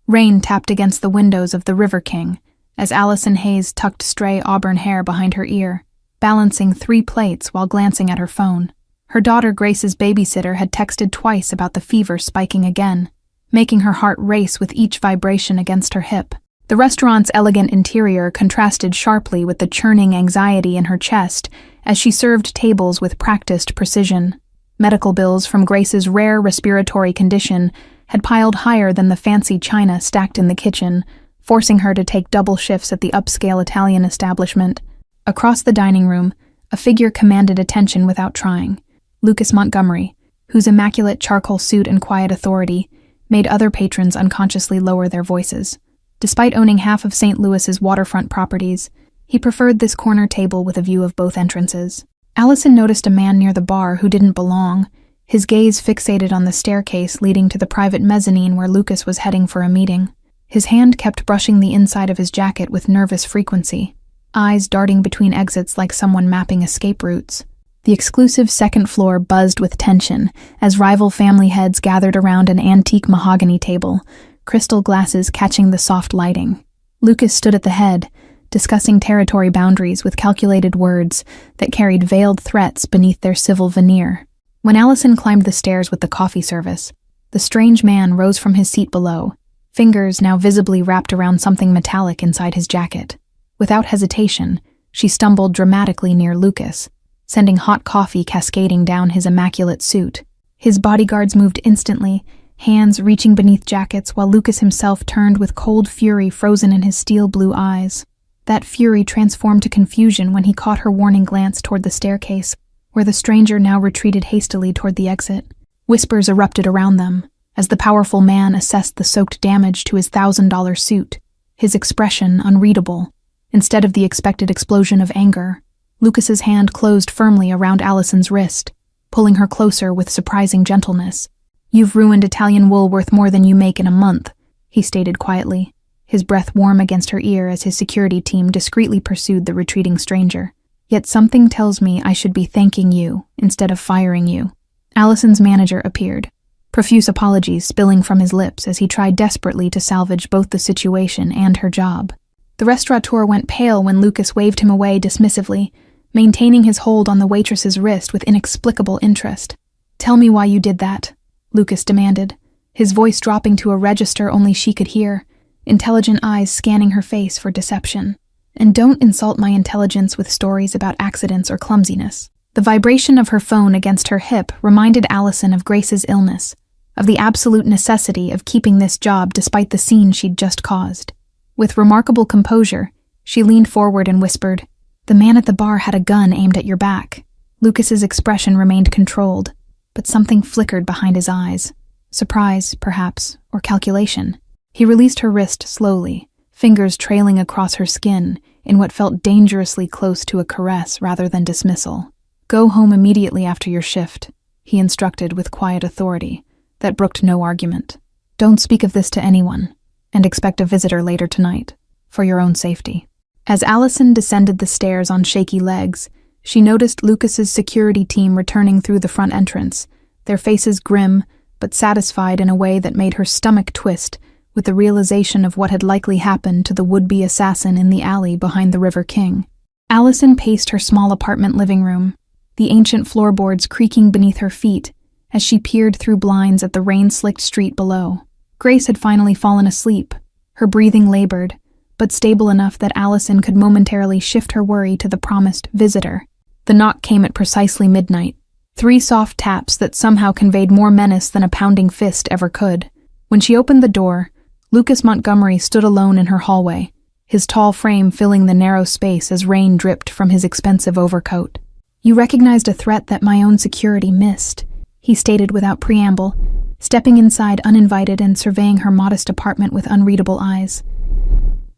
Rain tapped against the windows of the River King as Allison Hayes tucked stray auburn hair behind her ear, balancing 3 plates while glancing at her phone. Her daughter Grace's babysitter had texted twice about the fever spiking again, making her heart race with each vibration against her hip. The restaurant's elegant interior contrasted sharply with the churning anxiety in her chest as she served tables with practiced precision. Medical bills from Grace's rare respiratory condition had piled higher than the fancy china stacked in the kitchen, forcing her to take double shifts at the upscale Italian establishment. Across the dining room, a figure commanded attention without trying. Lucas Montgomery, whose immaculate charcoal suit and quiet authority made other patrons unconsciously lower their voices. Despite owning half of St. Louis's waterfront properties, he preferred this corner table with a view of both entrances. Allison noticed a man near the bar who didn't belong, his gaze fixated on the staircase leading to the private mezzanine where Lucas was heading for a meeting. His hand kept brushing the inside of his jacket with nervous frequency, eyes darting between exits like someone mapping escape routes. The exclusive second floor buzzed with tension as rival family heads gathered around an antique mahogany table, crystal glasses catching the soft lighting. Lucas stood at the head, discussing territory boundaries with calculated words that carried veiled threats beneath their civil veneer. When Allison climbed the stairs with the coffee service, the strange man rose from his seat below, fingers now visibly wrapped around something metallic inside his jacket. Without hesitation, she stumbled dramatically near Lucas, sending hot coffee cascading down his immaculate suit. His bodyguards moved instantly, hands reaching beneath jackets while Lucas himself turned with cold fury frozen in his steel blue eyes. That fury transformed to confusion when he caught her warning glance toward the staircase, where the stranger now retreated hastily toward the exit. Whispers erupted around them as the powerful man assessed the soaked damage to his $1,000 suit, his expression unreadable. Instead of the expected explosion of anger, Lucas's hand closed firmly around Allison's wrist, pulling her closer with surprising gentleness. "You've ruined Italian wool worth more than you make in a month," he stated quietly, his breath warm against her ear as his security team discreetly pursued the retreating stranger. "Yet something tells me I should be thanking you instead of firing you." Allison's manager appeared, profuse apologies spilling from his lips as he tried desperately to salvage both the situation and her job. The restaurateur went pale when Lucas waved him away dismissively, maintaining his hold on the waitress's wrist with inexplicable interest. "Tell me why you did that," Lucas demanded, his voice dropping to a register only she could hear, intelligent eyes scanning her face for deception. "And don't insult my intelligence with stories about accidents or clumsiness." The vibration of her phone against her hip reminded Allison of Grace's illness, of the absolute necessity of keeping this job despite the scene she'd just caused. With remarkable composure, she leaned forward and whispered, "The man at the bar had a gun aimed at your back." Lucas's expression remained controlled, but something flickered behind his eyes. Surprise, perhaps, or calculation. He released her wrist slowly, fingers trailing across her skin in what felt dangerously close to a caress rather than dismissal. "Go home immediately after your shift," he instructed with quiet authority that brooked no argument. "Don't speak of this to anyone, and expect a visitor later tonight, for your own safety." As Allison descended the stairs on shaky legs, she noticed Lucas's security team returning through the front entrance, their faces grim but satisfied in a way that made her stomach twist with the realization of what had likely happened to the would-be assassin in the alley behind the River King. Allison paced her small apartment living room, the ancient floorboards creaking beneath her feet as she peered through blinds at the rain-slicked street below. Grace had finally fallen asleep, her breathing labored, but stable enough that Allison could momentarily shift her worry to the promised visitor. The knock came at precisely midnight, 3 soft taps that somehow conveyed more menace than a pounding fist ever could. When she opened the door, Lucas Montgomery stood alone in her hallway, his tall frame filling the narrow space as rain dripped from his expensive overcoat. "You recognized a threat that my own security missed," he stated without preamble, stepping inside uninvited and surveying her modest apartment with unreadable eyes.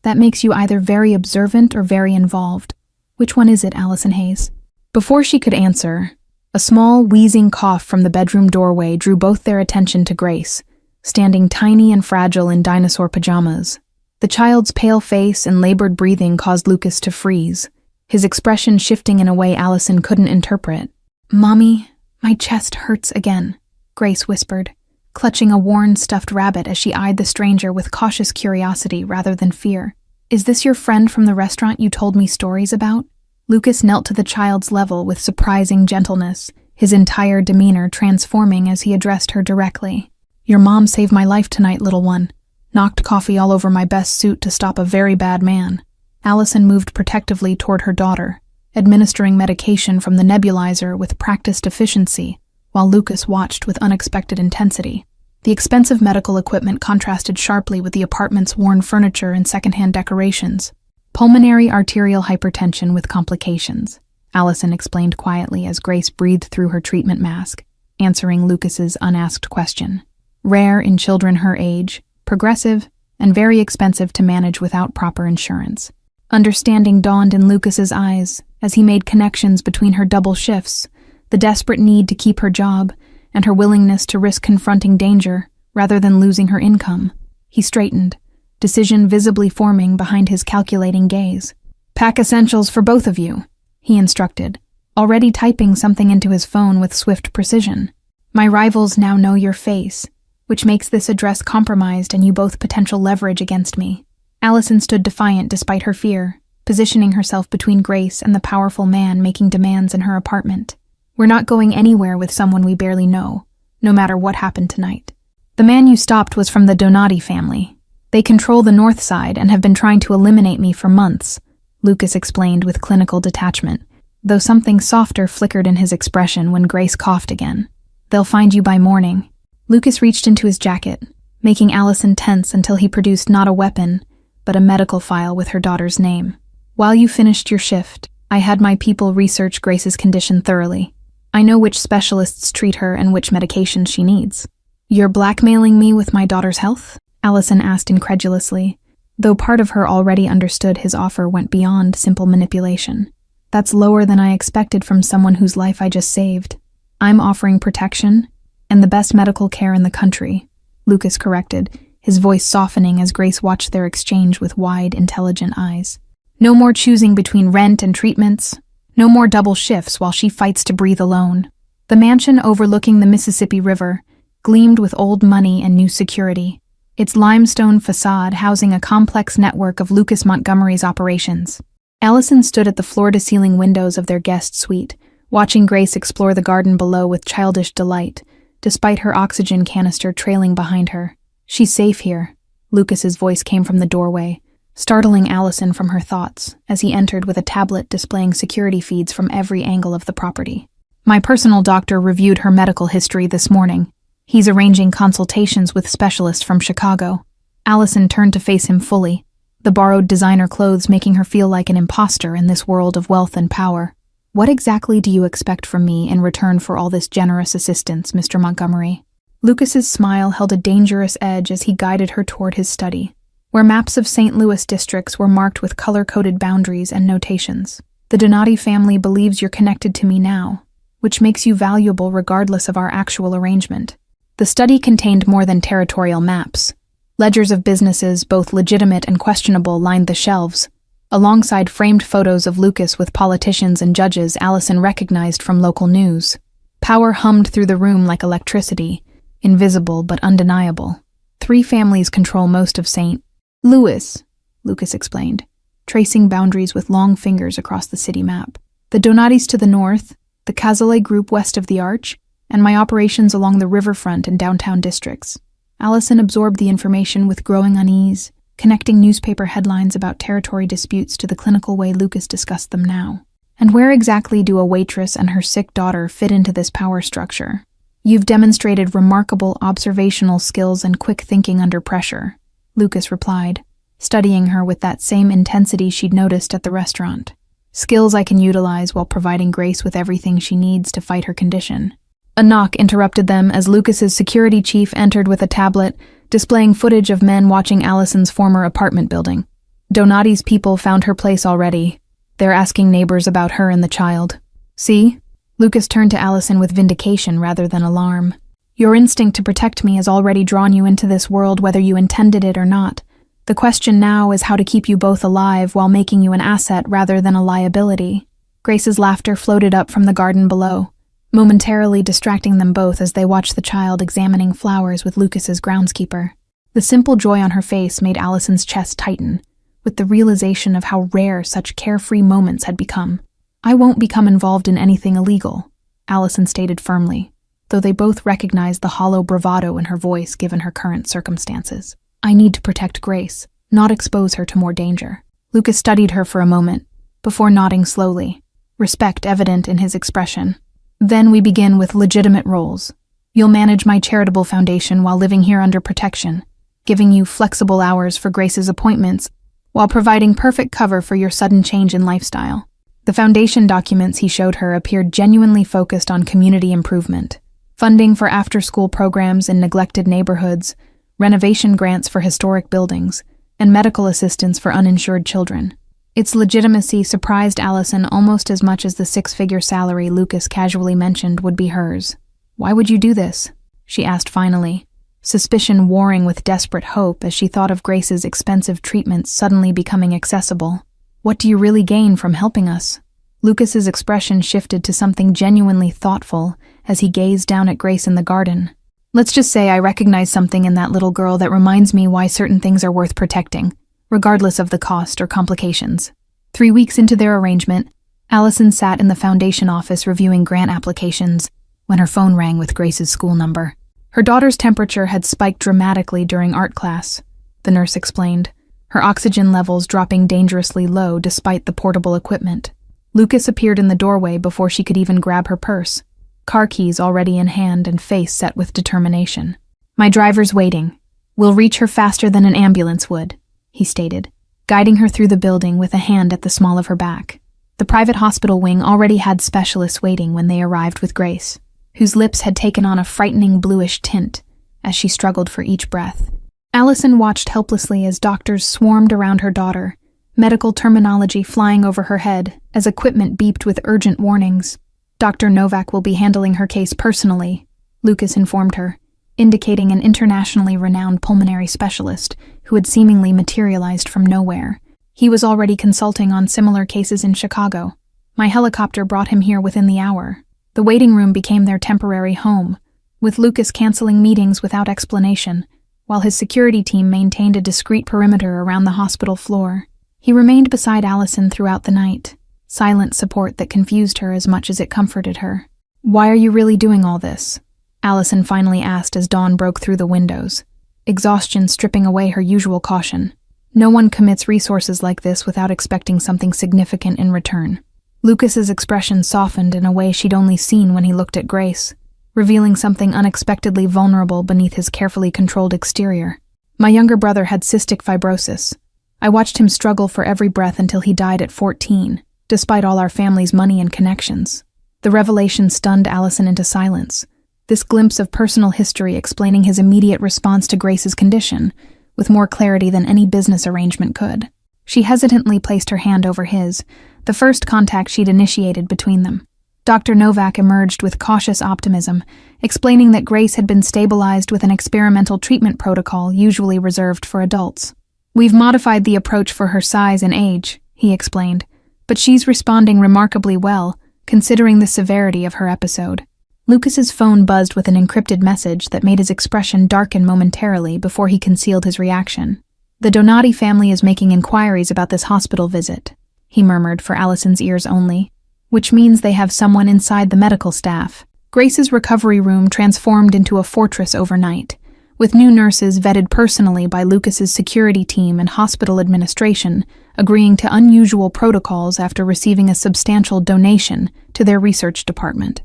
"That makes you either very observant or very involved. Which one is it, Allison Hayes?" Before she could answer, a small, wheezing cough from the bedroom doorway drew both their attention to Grace, standing tiny and fragile in dinosaur pajamas. The child's pale face and labored breathing caused Lucas to freeze, his expression shifting in a way Allison couldn't interpret. "Mommy, my chest hurts again," Grace whispered, clutching a worn, stuffed rabbit as she eyed the stranger with cautious curiosity rather than fear. "Is this your friend from the restaurant you told me stories about?" Lucas knelt to the child's level with surprising gentleness, his entire demeanor transforming as he addressed her directly. "Your mom saved my life tonight, little one. Knocked coffee all over my best suit to stop a very bad man." Allison moved protectively toward her daughter, administering medication from the nebulizer with practiced efficiency, while Lucas watched with unexpected intensity. The expensive medical equipment contrasted sharply with the apartment's worn furniture and secondhand decorations. "Pulmonary arterial hypertension with complications," Allison explained quietly as Grace breathed through her treatment mask, answering Lucas's unasked question. "Rare in children her age, progressive, and very expensive to manage without proper insurance." Understanding dawned in Lucas's eyes as he made connections between her double shifts, the desperate need to keep her job, and her willingness to risk confronting danger rather than losing her income. He straightened, decision visibly forming behind his calculating gaze. "Pack essentials for both of you," he instructed, already typing something into his phone with swift precision. "My rivals now know your face, which makes this address compromised and you both potential leverage against me." Allison stood defiant despite her fear, positioning herself between Grace and the powerful man making demands in her apartment. "We're not going anywhere with someone we barely know, no matter what happened tonight. The man you stopped was from the Donati family. They control the north side and have been trying to eliminate me for months," Lucas explained with clinical detachment, though something softer flickered in his expression when Grace coughed again. "They'll find you by morning." Lucas reached into his jacket, making Allison tense until he produced not a weapon, but a medical file with her daughter's name. "While you finished your shift, I had my people research Grace's condition thoroughly. I know which specialists treat her and which medications she needs." "You're blackmailing me with my daughter's health?" Allison asked incredulously, though part of her already understood his offer went beyond simple manipulation. "That's lower than I expected from someone whose life I just saved. I'm offering protection and the best medical care in the country," Lucas corrected, his voice softening as Grace watched their exchange with wide, intelligent eyes. "No more choosing between rent and treatments. No more double shifts while she fights to breathe alone." The mansion overlooking the Mississippi River gleamed with old money and new security, its limestone facade housing a complex network of Lucas Montgomery's operations. Allison stood at the floor-to-ceiling windows of their guest suite, watching Grace explore the garden below with childish delight, despite her oxygen canister trailing behind her. "She's safe here," Lucas's voice came from the doorway, startling Allison from her thoughts as he entered with a tablet displaying security feeds from every angle of the property. "My personal doctor reviewed her medical history this morning. He's arranging consultations with specialists from Chicago." Allison turned to face him fully, the borrowed designer clothes making her feel like an imposter in this world of wealth and power. "What exactly do you expect from me in return for all this generous assistance, Mr. Montgomery?" Lucas's smile held a dangerous edge as he guided her toward his study, where maps of St. Louis districts were marked with color-coded boundaries and notations. "The Donati family believes you're connected to me now, which makes you valuable regardless of our actual arrangement." The study contained more than territorial maps. Ledgers of businesses, both legitimate and questionable, lined the shelves, alongside framed photos of Lucas with politicians and judges Allison recognized from local news. Power hummed through the room like electricity, invisible but undeniable. "3 families control most of St. Louis," Lucas explained, tracing boundaries with long fingers across the city map. "The Donatis to the north, the Cazalet group west of the Arch, and my operations along the riverfront and downtown districts." Allison absorbed the information with growing unease, connecting newspaper headlines about territory disputes to the clinical way Lucas discussed them now. "And where exactly do a waitress and her sick daughter fit into this power structure?" "You've demonstrated remarkable observational skills and quick thinking under pressure," Lucas replied, studying her with that same intensity she'd noticed at the restaurant. "Skills I can utilize while providing Grace with everything she needs to fight her condition." A knock interrupted them as Lucas's security chief entered with a tablet, displaying footage of men watching Allison's former apartment building. "Donati's people found her place already. They're asking neighbors about her and the child." "See?" Lucas turned to Allison with vindication rather than alarm. "Your instinct to protect me has already drawn you into this world whether you intended it or not. The question now is how to keep you both alive while making you an asset rather than a liability." Grace's laughter floated up from the garden below, momentarily distracting them both as they watched the child examining flowers with Lucas's groundskeeper. The simple joy on her face made Allison's chest tighten, with the realization of how rare such carefree moments had become. "I won't become involved in anything illegal," Allison stated firmly, though they both recognized the hollow bravado in her voice given her current circumstances. "I need to protect Grace, not expose her to more danger." Lucas studied her for a moment, before nodding slowly, respect evident in his expression. "Then we begin with legitimate roles. You'll manage my charitable foundation while living here under protection, giving you flexible hours for Grace's appointments, while providing perfect cover for your sudden change in lifestyle." The foundation documents he showed her appeared genuinely focused on community improvement, funding for after-school programs in neglected neighborhoods, renovation grants for historic buildings, and medical assistance for uninsured children. Its legitimacy surprised Allison almost as much as the six-figure salary Lucas casually mentioned would be hers. "Why would you do this?" she asked finally, suspicion warring with desperate hope as she thought of Grace's expensive treatments suddenly becoming accessible. "What do you really gain from helping us?" Lucas's expression shifted to something genuinely thoughtful as he gazed down at Grace in the garden. "Let's just say I recognize something in that little girl that reminds me why certain things are worth protecting, regardless of the cost or complications." 3 weeks into their arrangement, Allison sat in the foundation office reviewing grant applications when her phone rang with Grace's school number. Her daughter's temperature had spiked dramatically during art class, the nurse explained, her oxygen levels dropping dangerously low despite the portable equipment. Lucas appeared in the doorway before she could even grab her purse, car keys already in hand and face set with determination. "My driver's waiting. We'll reach her faster than an ambulance would," he stated, guiding her through the building with a hand at the small of her back. The private hospital wing already had specialists waiting when they arrived with Grace, whose lips had taken on a frightening bluish tint as she struggled for each breath. Allison watched helplessly as doctors swarmed around her daughter, medical terminology flying over her head as equipment beeped with urgent warnings. "Dr. Novak will be handling her case personally," Lucas informed her, indicating an internationally renowned pulmonary specialist who had seemingly materialized from nowhere. He was already consulting on similar cases in Chicago. "My helicopter brought him here within the hour." The waiting room became their temporary home, with Lucas canceling meetings without explanation, while his security team maintained a discreet perimeter around the hospital floor. He remained beside Allison throughout the night, silent support that confused her as much as it comforted her. "Why are you really doing all this?" Allison finally asked as dawn broke through the windows, exhaustion stripping away her usual caution. No one commits resources like this without expecting something significant in return. Lucas's expression softened in a way she'd only seen when he looked at Grace, revealing something unexpectedly vulnerable beneath his carefully controlled exterior. "My younger brother had cystic fibrosis. I watched him struggle for every breath until he died at 14, despite all our family's money and connections." The revelation stunned Allison into silence, this glimpse of personal history explaining his immediate response to Grace's condition, with more clarity than any business arrangement could. She hesitantly placed her hand over his, the first contact she'd initiated between them. Dr. Novak emerged with cautious optimism, explaining that Grace had been stabilized with an experimental treatment protocol usually reserved for adults. "We've modified the approach for her size and age," he explained, "but she's responding remarkably well, considering the severity of her episode." Lucas's phone buzzed with an encrypted message that made his expression darken momentarily before he concealed his reaction. "The Donati family is making inquiries about this hospital visit," he murmured for Allison's ears only, "which means they have someone inside the medical staff." Grace's recovery room transformed into a fortress overnight, with new nurses vetted personally by Lucas's security team and hospital administration agreeing to unusual protocols after receiving a substantial donation to their research department.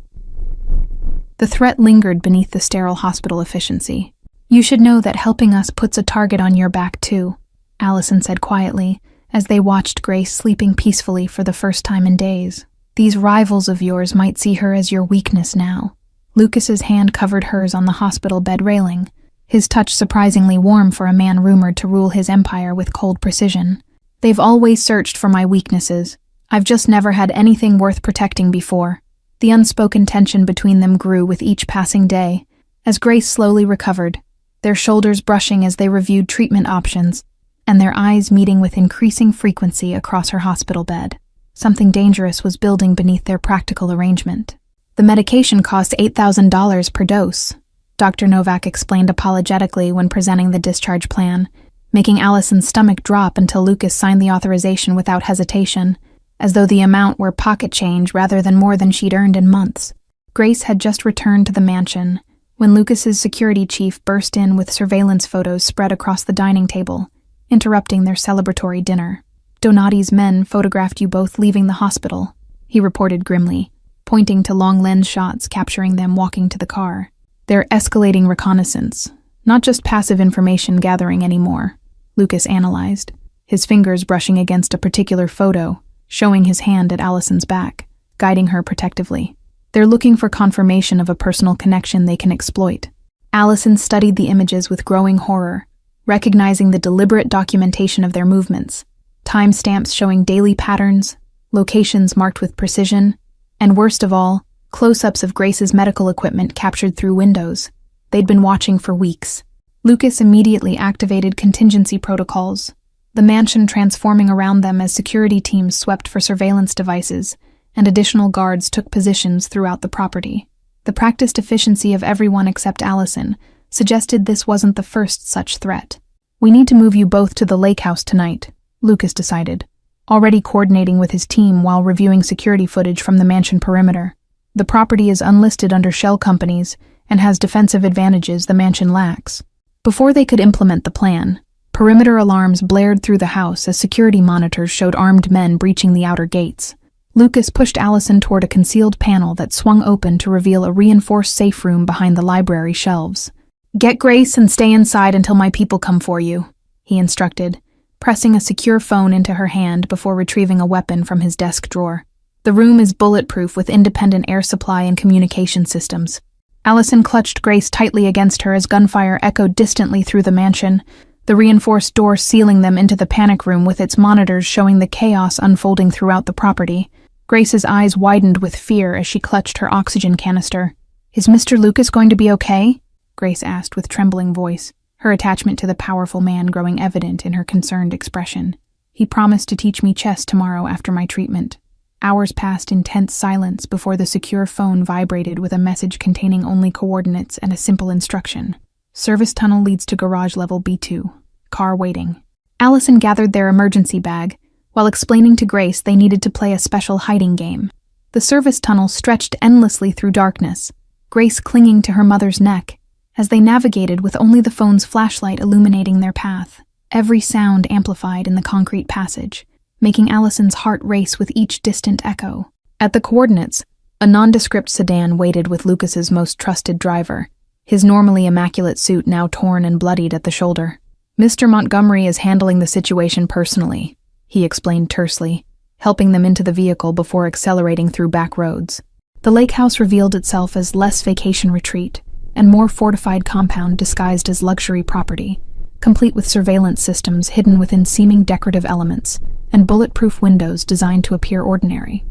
The threat lingered beneath the sterile hospital efficiency. "You should know that helping us puts a target on your back too," Allison said quietly, as they watched Grace sleeping peacefully for the first time in days. "These rivals of yours might see her as your weakness now." Lucas's hand covered hers on the hospital bed railing, his touch surprisingly warm for a man rumored to rule his empire with cold precision. "They've always searched for my weaknesses. I've just never had anything worth protecting before." The unspoken tension between them grew with each passing day, as Grace slowly recovered, their shoulders brushing as they reviewed treatment options, and their eyes meeting with increasing frequency across her hospital bed. Something dangerous was building beneath their practical arrangement. The medication costs $8,000 per dose, Dr. Novak explained apologetically when presenting the discharge plan, making Allison's stomach drop until Lucas signed the authorization without hesitation, as though the amount were pocket change rather than more than she'd earned in months. Grace had just returned to the mansion when Lucas's security chief burst in with surveillance photos spread across the dining table, interrupting their celebratory dinner. "Donati's men photographed you both leaving the hospital," he reported grimly, pointing to long lens shots capturing them walking to the car. "They're escalating reconnaissance, not just passive information gathering anymore," Lucas analyzed, his fingers brushing against a particular photo, showing his hand at Allison's back, guiding her protectively. "They're looking for confirmation of a personal connection they can exploit." Allison studied the images with growing horror, recognizing the deliberate documentation of their movements, timestamps showing daily patterns, locations marked with precision, and worst of all, close-ups of Grace's medical equipment captured through windows. They'd been watching for weeks. Lucas immediately activated contingency protocols, the mansion transforming around them as security teams swept for surveillance devices, and additional guards took positions throughout the property. The practiced efficiency of everyone except Allison suggested this wasn't the first such threat. "We need to move you both to the lake house tonight," Lucas decided, already coordinating with his team while reviewing security footage from the mansion perimeter. The property is unlisted under shell companies and has defensive advantages the mansion lacks. Before they could implement the plan, perimeter alarms blared through the house as security monitors showed armed men breaching the outer gates. Lucas pushed Allison toward a concealed panel that swung open to reveal a reinforced safe room behind the library shelves. "Get Grace and stay inside until my people come for you," he instructed, pressing a secure phone into her hand before retrieving a weapon from his desk drawer. "The room is bulletproof with independent air supply and communication systems." Allison clutched Grace tightly against her as gunfire echoed distantly through the mansion, the reinforced door sealing them into the panic room with its monitors showing the chaos unfolding throughout the property. Grace's eyes widened with fear as she clutched her oxygen canister. "Is Mr. Lucas going to be okay?" Grace asked with trembling voice, her attachment to the powerful man growing evident in her concerned expression. "He promised to teach me chess tomorrow after my treatment." Hours passed in tense silence before the secure phone vibrated with a message containing only coordinates and a simple instruction. "Service tunnel leads to garage level B2. Car waiting." Allison gathered their emergency bag, while explaining to Grace they needed to play a special hiding game. The service tunnel stretched endlessly through darkness, Grace clinging to her mother's neck, as they navigated with only the phone's flashlight illuminating their path. Every sound amplified in the concrete passage, making Allison's heart race with each distant echo. At the coordinates, a nondescript sedan waited with Lucas's most trusted driver, his normally immaculate suit now torn and bloodied at the shoulder. "Mr. Montgomery is handling the situation personally," he explained tersely, helping them into the vehicle before accelerating through back roads. The lake house revealed itself as less vacation retreat and more fortified compound disguised as luxury property, complete with surveillance systems hidden within seeming decorative elements and bulletproof windows designed to appear ordinary.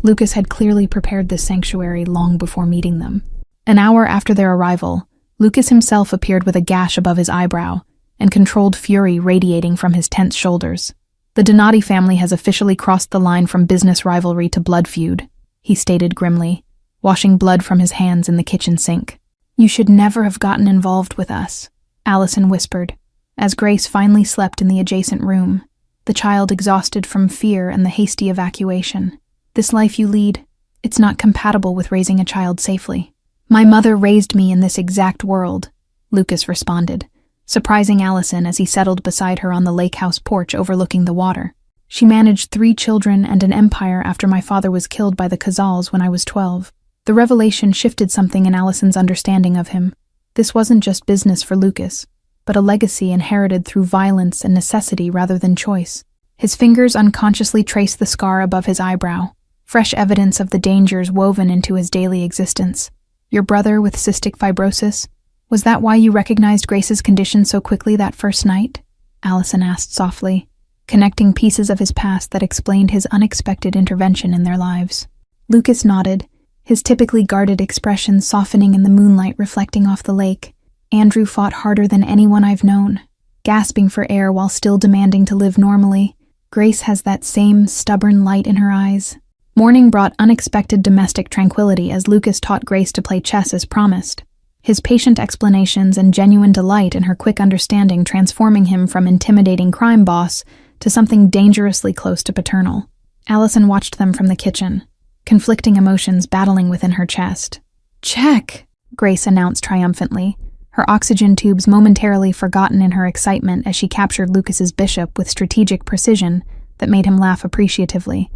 Lucas had clearly prepared this sanctuary long before meeting them. An hour after their arrival, Lucas himself appeared with a gash above his eyebrow and controlled fury radiating from his tense shoulders. "The Donati family has officially crossed the line from business rivalry to blood feud," he stated grimly, washing blood from his hands in the kitchen sink. "You should never have gotten involved with us," Allison whispered, as Grace finally slept in the adjacent room, the child exhausted from fear and the hasty evacuation. "This life you lead, it's not compatible with raising a child safely." "My mother raised me in this exact world," Lucas responded, surprising Allison as he settled beside her on the lake house porch overlooking the water. "She managed 3 children and an empire after my father was killed by the Khazals when I was 12. The revelation shifted something in Allison's understanding of him. This wasn't just business for Lucas, but a legacy inherited through violence and necessity rather than choice. His fingers unconsciously traced the scar above his eyebrow, fresh evidence of the dangers woven into his daily existence. "Your brother with cystic fibrosis? Was that why you recognized Grace's condition so quickly that first night?" Allison asked softly, connecting pieces of his past that explained his unexpected intervention in their lives. Lucas nodded, his typically guarded expression softening in the moonlight reflecting off the lake. "Andrew fought harder than anyone I've known, gasping for air while still demanding to live normally. Grace has that same stubborn light in her eyes." Morning brought unexpected domestic tranquility as Lucas taught Grace to play chess as promised. His patient explanations and genuine delight in her quick understanding transforming him from intimidating crime boss to something dangerously close to paternal. Allison watched them from the kitchen, conflicting emotions battling within her chest. "Check," Grace announced triumphantly, her oxygen tubes momentarily forgotten in her excitement as she captured Lucas's bishop with strategic precision that made him laugh appreciatively.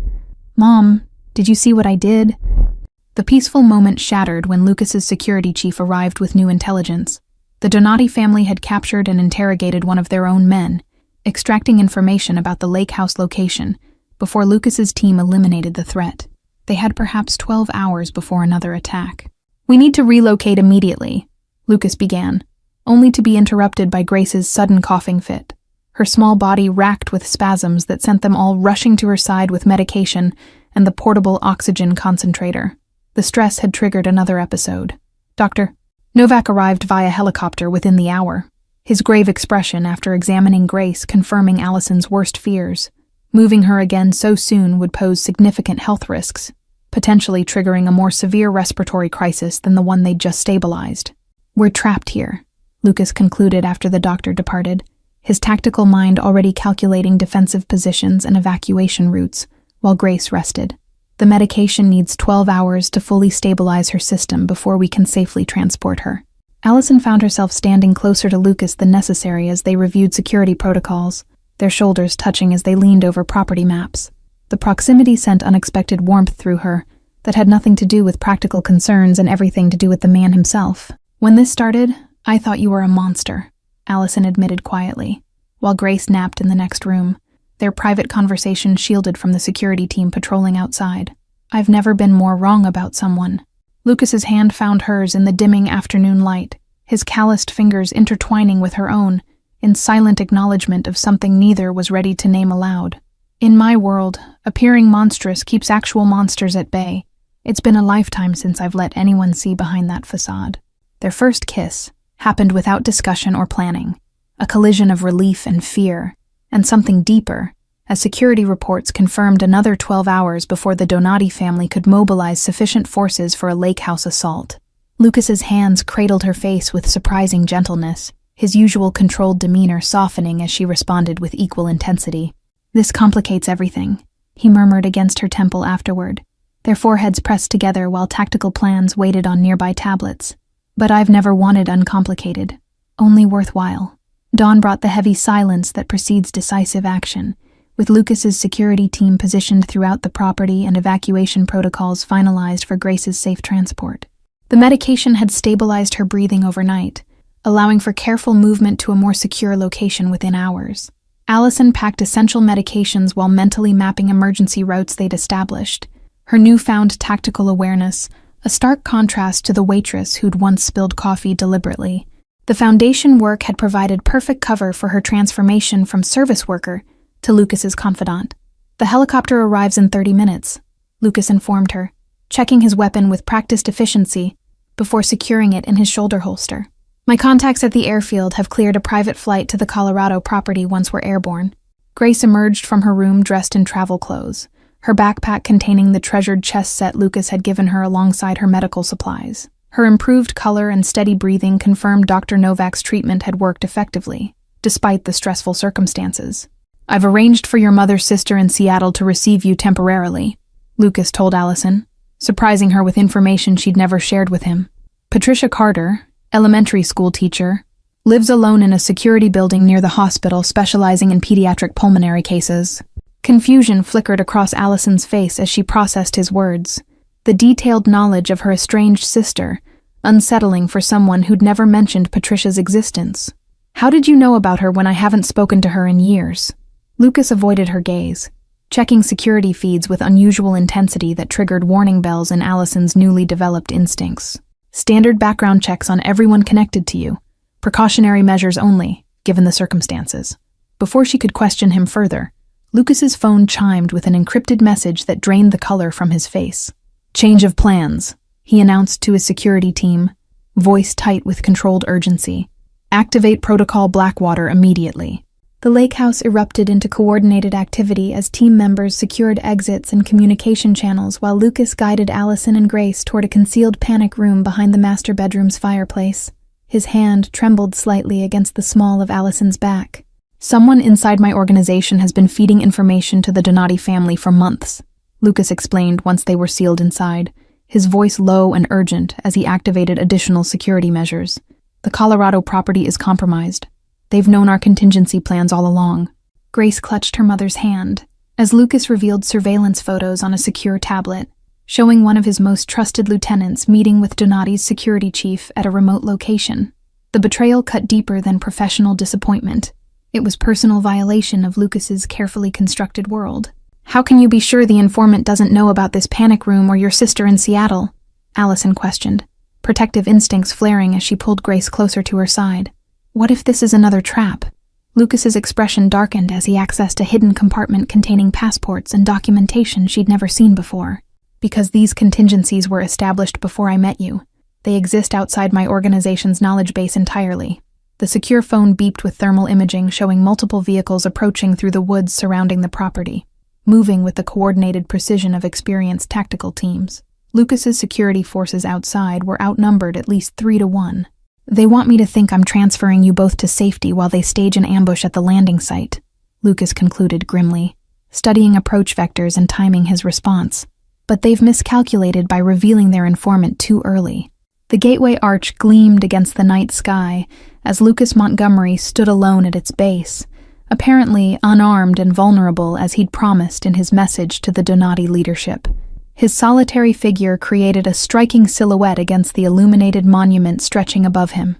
"Mom, did you see what I did?" The peaceful moment shattered when Lucas's security chief arrived with new intelligence. The Donati family had captured and interrogated one of their own men, extracting information about the lake house location before Lucas's team eliminated the threat. They had perhaps 12 hours before another attack. "We need to relocate immediately," Lucas began, only to be interrupted by Grace's sudden coughing fit. Her small body racked with spasms that sent them all rushing to her side with medication and the portable oxygen concentrator. The stress had triggered another episode. Dr. Novak arrived via helicopter within the hour, his grave expression after examining Grace confirming Allison's worst fears. Moving her again so soon would pose significant health risks, potentially triggering a more severe respiratory crisis than the one they'd just stabilized. "We're trapped here," Lucas concluded after the doctor departed, his tactical mind already calculating defensive positions and evacuation routes, while Grace rested. "The medication needs 12 hours to fully stabilize her system before we can safely transport her." Allison found herself standing closer to Lucas than necessary as they reviewed security protocols, their shoulders touching as they leaned over property maps. The proximity sent unexpected warmth through her that had nothing to do with practical concerns and everything to do with the man himself. "When this started, I thought you were a monster," Allison admitted quietly, while Grace napped in the next room, their private conversation shielded from the security team patrolling outside. "I've never been more wrong about someone." Lucas's hand found hers in the dimming afternoon light, his calloused fingers intertwining with her own, in silent acknowledgement of something neither was ready to name aloud. "In my world, appearing monstrous keeps actual monsters at bay. It's been a lifetime since I've let anyone see behind that facade." Their first kiss happened without discussion or planning, a collision of relief and fear, and something deeper, as security reports confirmed another 12 hours before the Donati family could mobilize sufficient forces for a lake house assault. Lucas's hands cradled her face with surprising gentleness, his usual controlled demeanor softening as she responded with equal intensity. "This complicates everything," he murmured against her temple afterward, their foreheads pressed together while tactical plans waited on nearby tablets. "But I've never wanted uncomplicated, only worthwhile." Dawn brought the heavy silence that precedes decisive action, with Lucas's security team positioned throughout the property and evacuation protocols finalized for Grace's safe transport. The medication had stabilized her breathing overnight, allowing for careful movement to a more secure location within hours. Allison packed essential medications while mentally mapping emergency routes they'd established, her newfound tactical awareness a stark contrast to the waitress who'd once spilled coffee deliberately. The foundation work had provided perfect cover for her transformation from service worker to Lucas's confidant. "The helicopter arrives in 30 minutes, Lucas informed her, checking his weapon with practiced efficiency before securing it in his shoulder holster. "My contacts at the airfield have cleared a private flight to the Colorado property once we're airborne." Grace emerged from her room dressed in travel clothes, her backpack containing the treasured chess set Lucas had given her alongside her medical supplies. Her improved color and steady breathing confirmed Dr. Novak's treatment had worked effectively, despite the stressful circumstances. "I've arranged for your mother's sister in Seattle to receive you temporarily," Lucas told Allison, surprising her with information she'd never shared with him. "Patricia Carter, elementary school teacher, lives alone in a security building near the hospital specializing in pediatric pulmonary cases." Confusion flickered across Allison's face as she processed his words, the detailed knowledge of her estranged sister, unsettling for someone who'd never mentioned Patricia's existence. "How did you know about her when I haven't spoken to her in years?" Lucas avoided her gaze, checking security feeds with unusual intensity that triggered warning bells in Allison's newly developed instincts. "Standard background checks on everyone connected to you. Precautionary measures only, given the circumstances." Before she could question him further, Lucas's phone chimed with an encrypted message that drained the color from his face. "Change of plans," he announced to his security team, voice tight with controlled urgency. "Activate Protocol Blackwater immediately." The lake house erupted into coordinated activity as team members secured exits and communication channels while Lucas guided Allison and Grace toward a concealed panic room behind the master bedroom's fireplace. His hand trembled slightly against the small of Allison's back. "Someone inside my organization has been feeding information to the Donati family for months," Lucas explained once they were sealed inside, his voice low and urgent as he activated additional security measures. "The Colorado property is compromised. They've known our contingency plans all along." Grace clutched her mother's hand as Lucas revealed surveillance photos on a secure tablet, showing one of his most trusted lieutenants meeting with Donati's security chief at a remote location. The betrayal cut deeper than professional disappointment. It was personal violation of Lucas's carefully constructed world. "How can you be sure the informant doesn't know about this panic room or your sister in Seattle?" Allison questioned, protective instincts flaring as she pulled Grace closer to her side. "What if this is another trap?" Lucas's expression darkened as he accessed a hidden compartment containing passports and documentation she'd never seen before. "Because these contingencies were established before I met you. They exist outside my organization's knowledge base entirely." The secure phone beeped with thermal imaging showing multiple vehicles approaching through the woods surrounding the property, moving with the coordinated precision of experienced tactical teams. Lucas's security forces outside were outnumbered at least 3-1. "They want me to think I'm transferring you both to safety while they stage an ambush at the landing site," Lucas concluded grimly, studying approach vectors and timing his response. "But they've miscalculated by revealing their informant too early." The gateway arch gleamed against the night sky as Lucas Montgomery stood alone at its base, apparently unarmed and vulnerable as he'd promised in his message to the Donati leadership. His solitary figure created a striking silhouette against the illuminated monument stretching above him.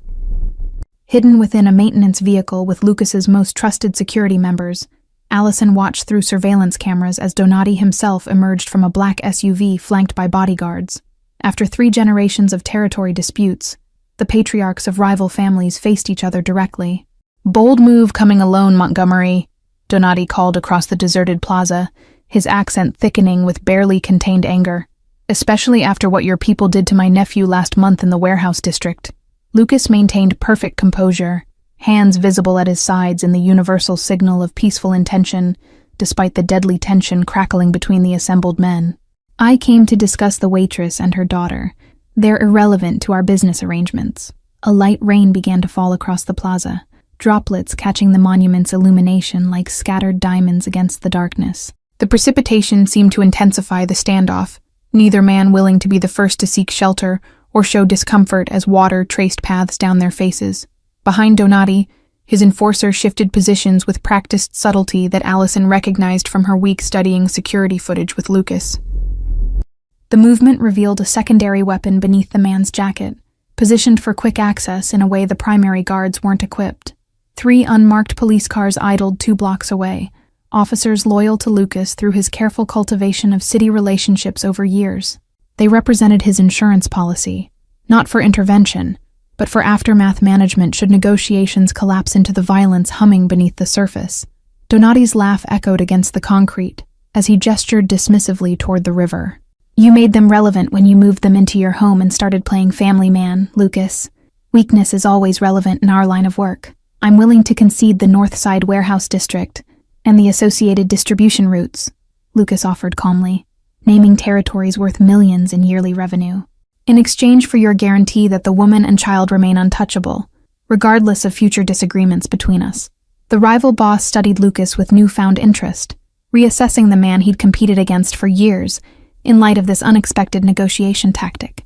Hidden within a maintenance vehicle with Lucas's most trusted security members, Allison watched through surveillance cameras as Donati himself emerged from a black SUV flanked by bodyguards. After 3 generations of territory disputes, the patriarchs of rival families faced each other directly. "Bold move coming alone, Montgomery," Donati called across the deserted plaza, his accent thickening with barely contained anger. "Especially after what your people did to my nephew last month in the warehouse district." Lucas maintained perfect composure, hands visible at his sides in the universal signal of peaceful intention, despite the deadly tension crackling between the assembled men. "I came to discuss the waitress and her daughter. They're irrelevant to our business arrangements." A light rain began to fall across the plaza, droplets catching the monument's illumination like scattered diamonds against the darkness. The precipitation seemed to intensify the standoff, neither man willing to be the first to seek shelter or show discomfort as water traced paths down their faces. Behind Donati, his enforcer shifted positions with practiced subtlety that Allison recognized from her week studying security footage with Lucas. The movement revealed a secondary weapon beneath the man's jacket, positioned for quick access in a way the primary guards weren't equipped. 3 unmarked police cars idled 2 blocks away, officers loyal to Lucas through his careful cultivation of city relationships over years. They represented his insurance policy, not for intervention, but for aftermath management should negotiations collapse into the violence humming beneath the surface. Donati's laugh echoed against the concrete as he gestured dismissively toward the river. "You made them relevant when you moved them into your home and started playing family man, Lucas. Weakness is always relevant in our line of work. I'm willing to concede the North Side warehouse district and the associated distribution routes," Lucas offered calmly, naming territories worth millions in yearly revenue, "in exchange for your guarantee that the woman and child remain untouchable, regardless of future disagreements between us." The rival boss studied Lucas with newfound interest, reassessing the man he'd competed against for years in light of this unexpected negotiation tactic.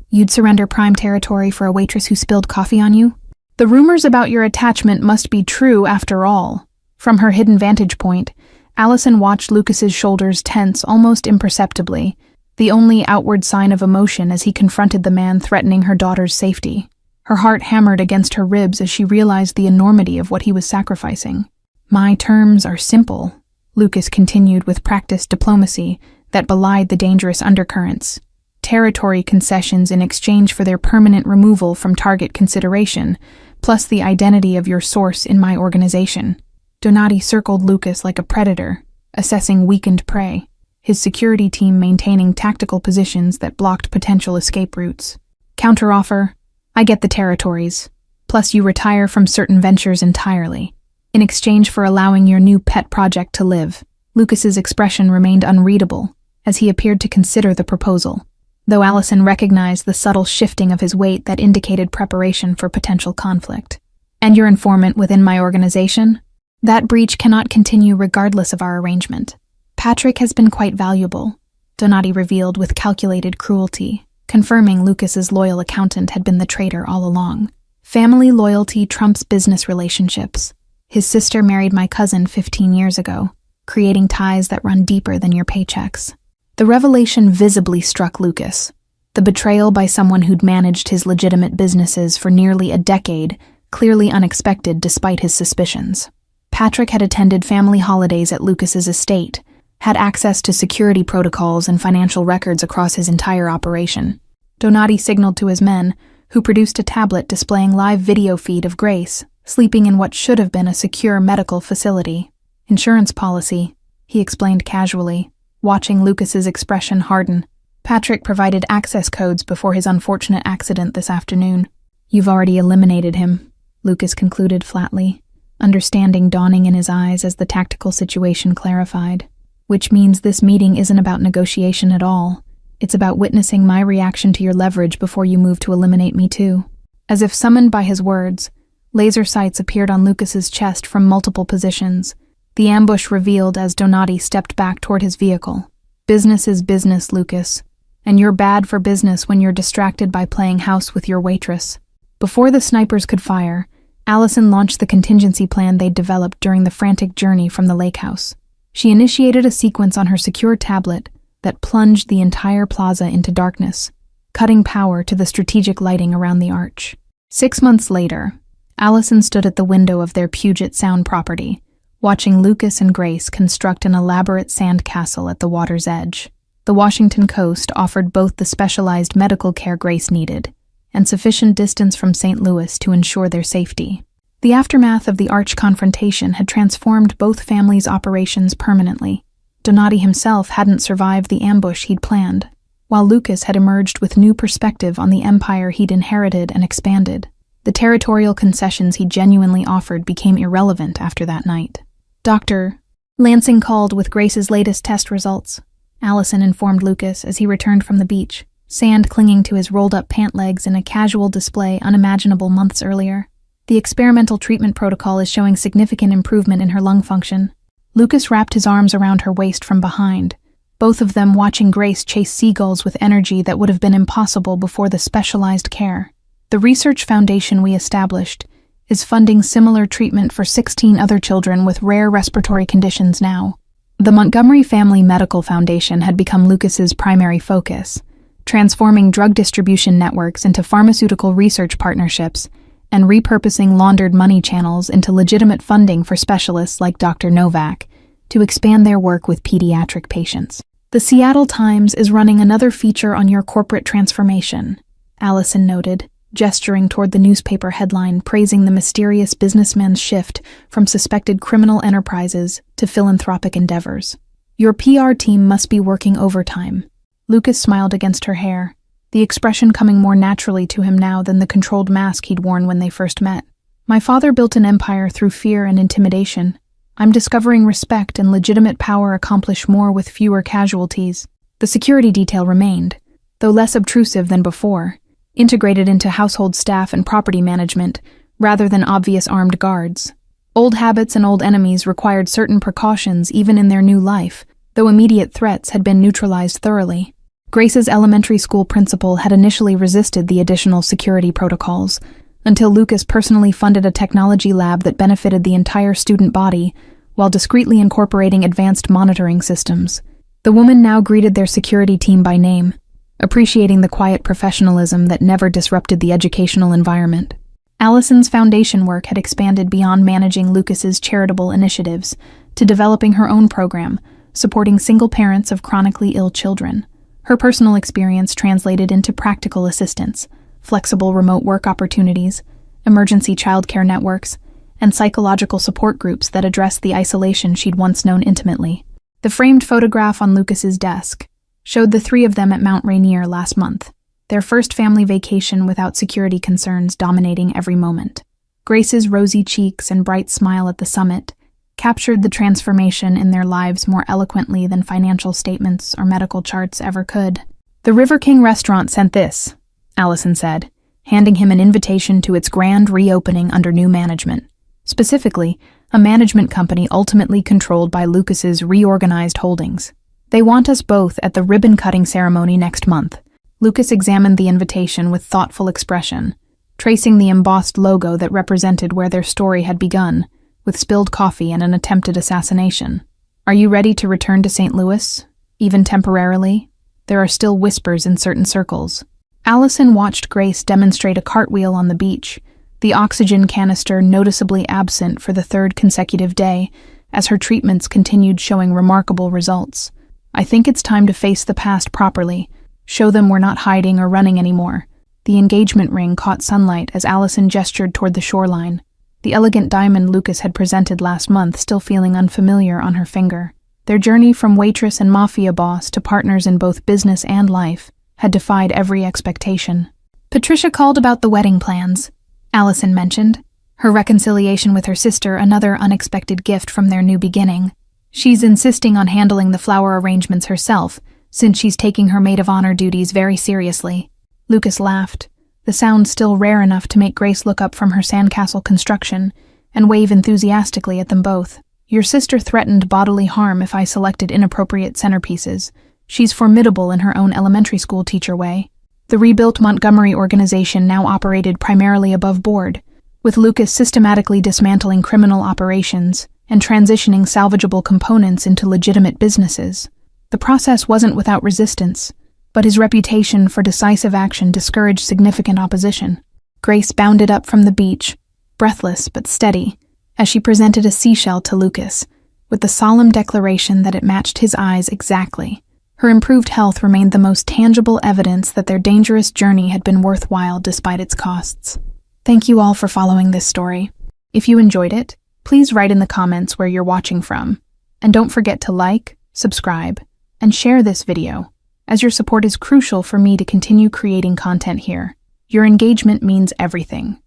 "You'd surrender prime territory for a waitress who spilled coffee on you? The rumors about your attachment must be true after all." From her hidden vantage point, Allison watched Lucas's shoulders tense almost imperceptibly, the only outward sign of emotion as he confronted the man threatening her daughter's safety. Her heart hammered against her ribs as she realized the enormity of what he was sacrificing. "My terms are simple," Lucas continued with practiced diplomacy that belied the dangerous undercurrents. "Territory concessions in exchange for their permanent removal from target consideration, plus the identity of your source in my organization." Donati circled Lucas like a predator, assessing weakened prey, his security team maintaining tactical positions that blocked potential escape routes. "Counteroffer, I get the territories, plus you retire from certain ventures entirely. in exchange for allowing your new pet project to live. Lucas's expression remained unreadable, as he appeared to consider the proposal, though Allison recognized the subtle shifting of his weight that indicated preparation for potential conflict. And your informant within my organization? That breach cannot continue regardless of our arrangement. Patrick has been quite valuable, Donati revealed with calculated cruelty, confirming Lucas's loyal accountant had been the traitor all along. Family loyalty trumps business relationships. His sister married my cousin 15 years ago, creating ties that run deeper than your paychecks. The revelation visibly struck Lucas. The betrayal by someone who'd managed his legitimate businesses for nearly a decade, clearly unexpected despite his suspicions. Patrick had attended family holidays at Lucas's estate, had access to security protocols and financial records across his entire operation. Donati signaled to his men, who produced a tablet displaying live video feed of Grace, sleeping in what should have been a secure medical facility. Insurance policy, he explained casually, watching Lucas's expression harden. Patrick provided access codes before his unfortunate accident this afternoon. You've already eliminated him, Lucas concluded flatly, understanding dawning in his eyes as the tactical situation clarified. Which means this meeting isn't about negotiation at all. It's about witnessing my reaction to your leverage before you move to eliminate me too. As if summoned by his words, laser sights appeared on Lucas's chest from multiple positions. The ambush revealed as Donati stepped back toward his vehicle. Business is business, Lucas, and you're bad for business when you're distracted by playing house with your waitress. Before the snipers could fire, Allison launched the contingency plan they'd developed during the frantic journey from the lake house. She initiated a sequence on her secure tablet that plunged the entire plaza into darkness, cutting power to the strategic lighting around the arch. 6 months later, Allison stood at the window of their Puget Sound property, watching Lucas and Grace construct an elaborate sand castle at the water's edge. The Washington coast offered both the specialized medical care Grace needed and sufficient distance from St. Louis to ensure their safety. The aftermath of the arch confrontation had transformed both families' operations permanently. Donati himself hadn't survived the ambush he'd planned, while Lucas had emerged with new perspective on the empire he'd inherited and expanded. The territorial concessions he genuinely offered became irrelevant after that night. Dr. Lansing called with Grace's latest test results, Allison informed Lucas as he returned from the beach, sand clinging to his rolled-up pant legs in a casual display unimaginable months earlier. The experimental treatment protocol is showing significant improvement in her lung function. Lucas wrapped his arms around her waist from behind, both of them watching Grace chase seagulls with energy that would have been impossible before the specialized care. The research foundation we established is funding similar treatment for 16 other children with rare respiratory conditions now. The Montgomery Family Medical Foundation had become Lucas's primary focus, transforming drug distribution networks into pharmaceutical research partnerships and repurposing laundered money channels into legitimate funding for specialists like Dr. Novak to expand their work with pediatric patients. The Seattle Times is running another feature on your corporate transformation, Allison noted, gesturing toward the newspaper headline praising the mysterious businessman's shift from suspected criminal enterprises to philanthropic endeavors. Your PR team must be working overtime. Lucas smiled against her hair, the expression coming more naturally to him now than the controlled mask he'd worn when they first met. My father built an empire through fear and intimidation. I'm discovering respect and legitimate power accomplish more with fewer casualties. The security detail remained, though less obtrusive than before, integrated into household staff and property management, rather than obvious armed guards. Old habits and old enemies required certain precautions even in their new life, though immediate threats had been neutralized thoroughly. Grace's elementary school principal had initially resisted the additional security protocols, until Lucas personally funded a technology lab that benefited the entire student body, while discreetly incorporating advanced monitoring systems. The woman now greeted their security team by name, appreciating the quiet professionalism that never disrupted the educational environment. Allison's foundation work had expanded beyond managing Lucas's charitable initiatives to developing her own program, supporting single parents of chronically ill children. Her personal experience translated into practical assistance, flexible remote work opportunities, emergency childcare networks, and psychological support groups that addressed the isolation she'd once known intimately. The framed photograph on Lucas's desk showed the three of them at Mount Rainier last month, their first family vacation without security concerns dominating every moment. Grace's rosy cheeks and bright smile at the summit captured the transformation in their lives more eloquently than financial statements or medical charts ever could. "The River King restaurant sent this," Allison said, handing him an invitation to its grand reopening under new management. Specifically, a management company ultimately controlled by Lucas's reorganized holdings. "They want us both at the ribbon-cutting ceremony next month." Lucas examined the invitation with thoughtful expression, tracing the embossed logo that represented where their story had begun, with spilled coffee and an attempted assassination. "Are you ready to return to St. Louis, even temporarily? There are still whispers in certain circles." Allison watched Grace demonstrate a cartwheel on the beach, the oxygen canister noticeably absent for the third consecutive day, as her treatments continued showing remarkable results. "I think it's time to face the past properly, show them we're not hiding or running anymore." The engagement ring caught sunlight as Allison gestured toward the shoreline, the elegant diamond Lucas had presented last month still feeling unfamiliar on her finger. Their journey from waitress and Mafia boss to partners in both business and life had defied every expectation. "Patricia called about the wedding plans," Allison mentioned, her reconciliation with her sister another unexpected gift from their new beginning. "She's insisting on handling the flower arrangements herself, since she's taking her maid of honor duties very seriously." Lucas laughed, the sound still rare enough to make Grace look up from her sandcastle construction and wave enthusiastically at them both. "Your sister threatened bodily harm if I selected inappropriate centerpieces. She's formidable in her own elementary school teacher way." The rebuilt Montgomery organization now operated primarily above board, with Lucas systematically dismantling criminal operations and transitioning salvageable components into legitimate businesses. The process wasn't without resistance, but his reputation for decisive action discouraged significant opposition. Grace bounded up from the beach, breathless but steady, as she presented a seashell to Lucas, with the solemn declaration that it matched his eyes exactly. Her improved health remained the most tangible evidence that their dangerous journey had been worthwhile despite its costs. Thank you all for following this story. If you enjoyed it, please write in the comments where you're watching from. And don't forget to like, subscribe, and share this video, as your support is crucial for me to continue creating content here. Your engagement means everything.